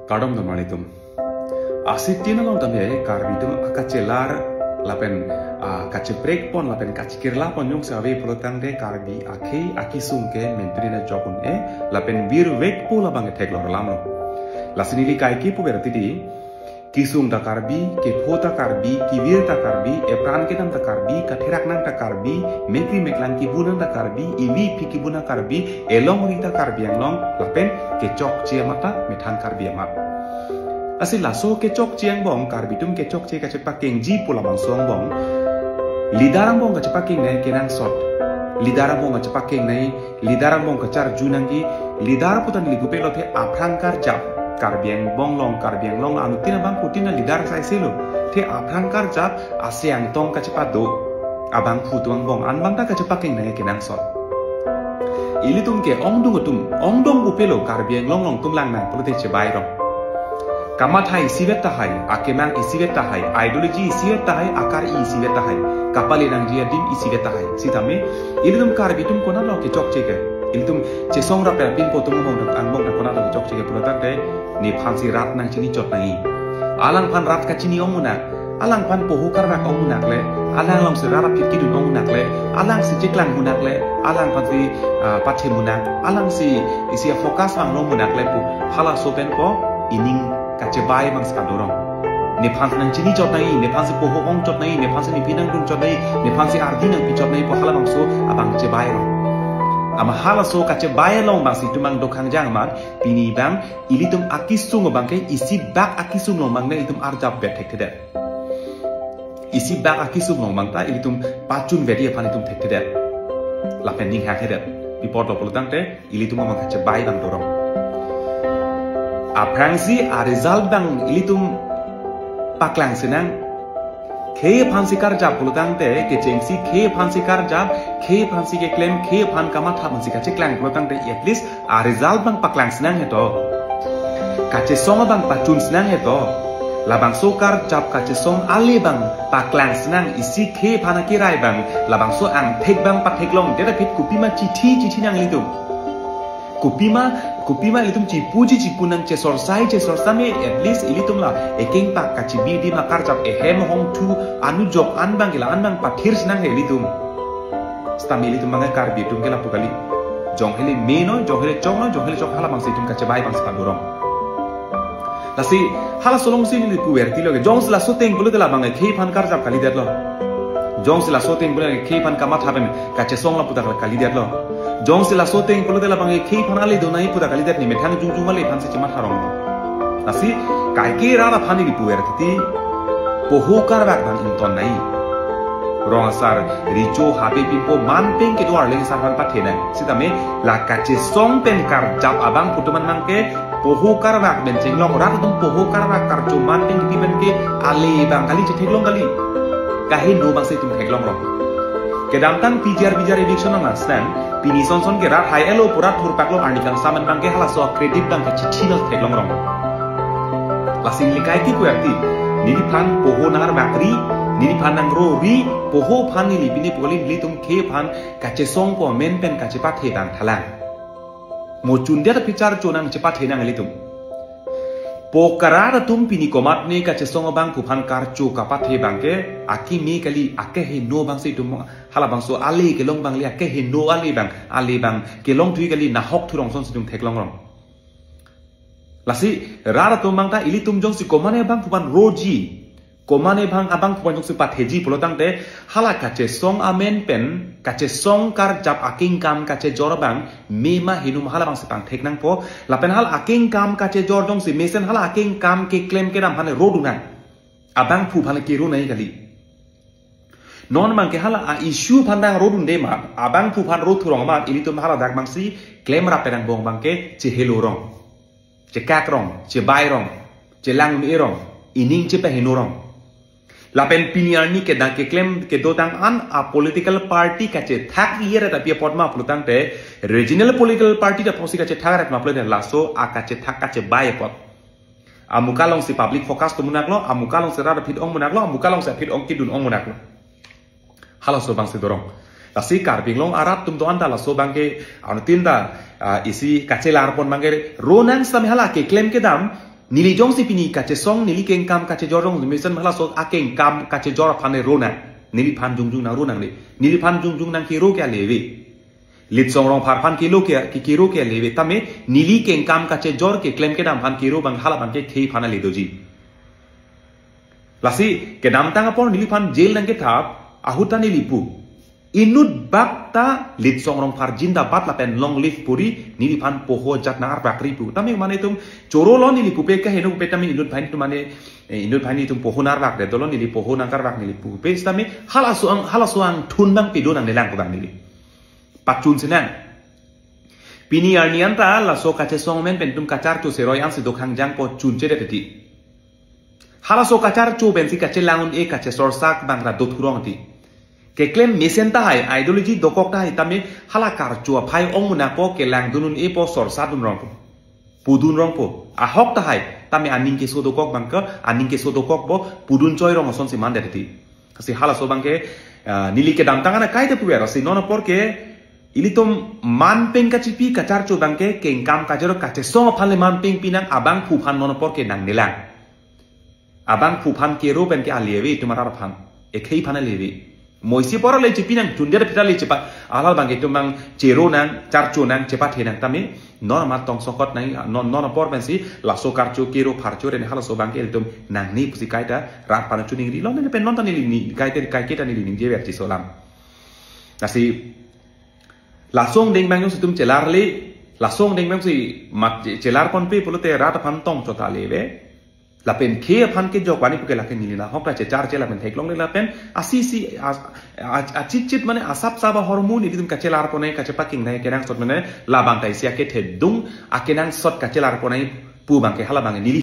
Kadam namanitum. Asitina long tamye karbitum akacelar lapen kace break pon lapen kace kirla pon yung sabi pelotang de karbi akisung ke mentrina jokun lapen bir wek po labang teklor lamno. Lasinili kaiki po berarti di kisung da karbi ke phota karbi ki vir ta karbi pran ke nam ta karbi katherak nam ta karbi mekri meklang ki bunan ta karbi iwi phiki bunan karbi elong ring ta karbi yang long lapen ke chok chia mata methan karbi amat. Asil laso kecok ciang bong karbitum kecok cie kacepak keng ji pula bang suang bong lidarang bong kacepak keng nai kenang sot lidarang bong kacepak keng nai lidarang bong kacar junangi lidar putan ligupe lo the aprangkar jap karbiang bong long anu tina bang putina lidar sai selo the aprangkar jap asyang tong kacepak do abang putuang bong an bang ta kacepak keng nai kenang sot ilitum ke ongdong upelo karbiang long tumlang nang pulute cebai rong Kamathai sivet tahai, akemang isivet tahai, ideologi isivet tahai, akar isivet tahai, kapali nang dia dim isivet tahai. Sitame, ilum karbitum kona lo kecok ceke, ilum cesong rapel pin potung mong nak kona lo kecok ceke pulotan de, ni pansi rat nang cini cot nangi. Alang pan rat kacini omunak, alang pan pohukar nak omunak le, alang long serarap kidun omunak le, alang si ciklang munak le, alang pan si pathe munak, alang si isi fokus ang munak le pu, hala sopen ko ining kace bai bang skadorong nephan nang chini chot nai nephan si poho ong chot nai nephan si pinang dun chot nai nephan si ardi nang pi chot nai po hala bang so abang kace bai ro ama hala so kace bai long bang si tumang dokhang jang mat pini bang ilitum akisung bang ke isi bak akisung long bang ne itum arjab bet thek tede isi bak akisung long bang ta ilitum pachun beti aphan itum thek tede la pending ha tede bipor do polutang te ilitum bang kace bai bang dorong Aprangsi a result bang ilitum paklang senang ke phansi kar jab pulutang te ke chengsi ke phansi kar jab ke phansi ke claim ke phan kama tha phansi ka cheklang pulutang te at least a result bang paklang senang heto kache song bang pachun senang heto labang sokar jab kache song ali bang paklang senang isi ke phana ki rai bang labang so ang thek bang pathek long deta phit kupima chithi nang ilitum kupima ilitum ci puji ci punang ce sorsai me at least ilitum la ekeng pak kaci bidi makar jap ehem hong tu anu jok anbang gila anbang pathir sinang ilitum stam ilitum mangai kar bitum gela pukali jong hele meno jong hele chok hala bang situm kace bai bang skadorong lasi hala solong sin li ku werti lo jong sla soteng bulu dela bang khei phan kar jap kali derlo jong sla soteng bulu khei phan kama thaben kace song la putar kali derlo Jong sila soteng puluh dela bangai kei panali donai puda kali dat ni metang jung male pan se cimat harong nasi kai ke rara phani di puer titi pohukar bak bang inton nai rong asar richo habi pimpo man peng ke duar leng sarhan pathena sitame la kache song pen kar jap abang putuman nang ke pohukar bak ben chenglong rat tum pohukar bak kar cuman peng ki ben ke ale bang kali chetheglong kali kahin no bang se tum theglong rong kedamtang pijar election na stan pini son ke rat hai elo pura thur paklo arnikal saman bang ke hala so credit bang ke chichino theglong rong lasing likai ki puerti niri phan poho nar bakri niri phan nang ro ri poho phan ni lipini poli litum ke phan kache song ko men pen kache pa the bang thalang mo chundia ta pichar chonang chepa the nang litum Pokarar tum pini komat ne kache song bang puphan karcho kapathe bangke aki me kali ake he no bang se tum hala bang so ale ke long bang le ake he no ale bang ke long thui kali na hok thurong son situm theklong rong lasi rara tum bang ta ili tum jong si komane bang puphan roji komane bang abang puphan jong si patheji polotang te hala kache song amen pen kache song kar jap aking kam kache jor bang mema hinum hala bang sepang theknang po lapen hal aking kam kache jor dong si mesen hala aking kam ke claim ke ram hane roduna abang phu phane ke ro nai kali non bang ke hala a issue phandang rodun de ma abang phu phan ro thurong ma ilitum hala dak bang si claim ra penang bong bang ke che helo rong che kak rong che bai rong che lang mi rong ining che pe heno rong Lapen piniarni ke dang ke claim ke do dang an a political party kache thak year ta pia potma plutang te regional political party ta posi kache thak rat ma plute laso a kache thak kache bai pot amukalong si public focus to munaklo amukalong se rada phit ong munaklo amukalong se phit ong kidun ong munaklo hala so bang se dorong lasi kar binglong arat tum do anda laso bang ke anu tinda isi kache lar pon bang ke ronang sam hala ke claim ke dam nili jong si pini kache song nili keng kam kache jorong misen hala so akeng kam kache jor phane rona nili phan jung na rona nili phan jung nang kiro kya lewe lit song rong phar phan kilo kiro kya lewe tame nili keng kam kache jor ke claim ke dam phan kiro bang hala bang ke khei phana le doji lasi ke dam tang apor nili phan jail nang ke thap ahuta nili pu inut bakta lit song rong phar jinda bat la pen long live puri nili phan poho jat na ar bakri pu tame mane tum choro lo nili pu pe ka henu pe tame inut bhain tu mane inut bhain tum poho nar bak de dolo nili poho nang kar bak nili pu pe tame hala suang thun bang pi do nang nelang ko bang nili patun sinan pini arnian ta la so ka che song men pen tum kachar tu seroi an si do khang jang po chun che de ti hala so kachar chu ben si ka che langun e ka che sor sak bang ra do thurong ti ke claim mesen ta hai ideology dokok ta hai tame hala kar chua phai ong na po ke lang dunun e po sor sa dun rong po pudun rong po a hok ta hai tame aning ke so dokok bang ka aning ke so dokok bo pudun choi rong son si man de ti si hala so bang ke nili ke dam tangana kai te puera si non por ke ilitom man peng ka chipi ka char chu bang ke keng kam ka jero ka che so phale man peng pinang abang phu phan non por ke nang nelang abang phu phan ke ro ben ke aliewe tumara phan e khei phan aliewe moisi pora le chipi nang tundia pita le chipa alal bang itu mang cero nang charcho nang cepat henang tami non ma tong sokot nang non por ben si la so karcho kero pharcho ren hala so bang ke tum nang ni pusi kaita rat pan chuning ri lo ne pen non tan ni kaita kita ni ning je ber chi solam nasi la song ding bang tum celar le la song ding bang si mat celar kon pe polote rat pan tong chota leve la pen khe phan ke jok wani puke la ke nilina hokta che char chela pen theklong la pen asisi a chit mane asap saba hormone idum ka chelar pone ka chepa king nai kenang sot mane la bang tai sia ke thedung a kenang sot ka chelar pone pu bang ke hala bang nili